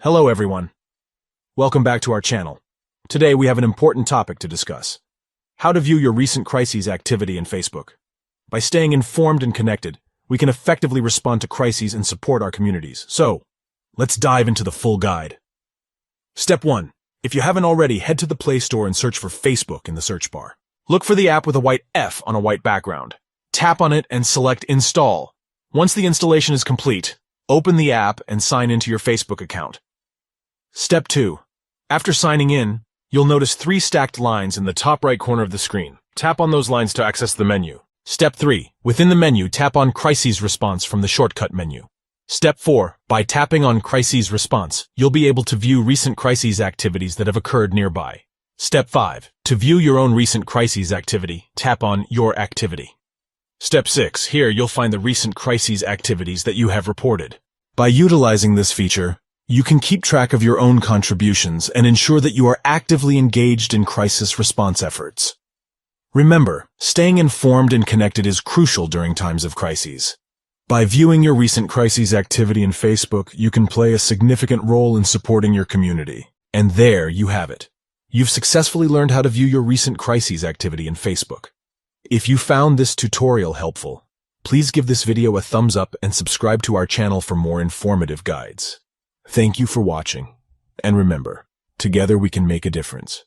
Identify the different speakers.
Speaker 1: Hello everyone. Welcome back to our channel. Today we have an important topic to discuss. How to view your recent crises activity in Facebook. By staying informed and connected, we can effectively respond to crises and support our communities. So, let's dive into the full guide. Step 1. If you haven't already, head to the Play Store and search for Facebook in the search bar. Look for the app with a white F on a white background. Tap on it and select Install. Once the installation is complete, open the app and sign into your Facebook account. Step 2. After signing in, you'll notice 3 stacked lines in the top right corner of the screen. Tap on those lines to access the menu. Step 3. Within the menu, tap on Crises Response from the shortcut menu. Step 4. By tapping on Crises Response, you'll be able to view recent crises activities that have occurred nearby. Step 5. To view your own recent crises activity, tap on Your Activity. Step 6. Here you'll find the recent crises activities that you have reported. By utilizing this feature, you can keep track of your own contributions and ensure that you are actively engaged in crisis response efforts. Remember, staying informed and connected is crucial during times of crises. By viewing your recent crises activity in Facebook, you can play a significant role in supporting your community. And there you have it. You've successfully learned how to view your recent crises activity in Facebook. If you found this tutorial helpful, please give this video a thumbs up and subscribe to our channel for more informative guides. Thank you for watching, and remember, together we can make a difference.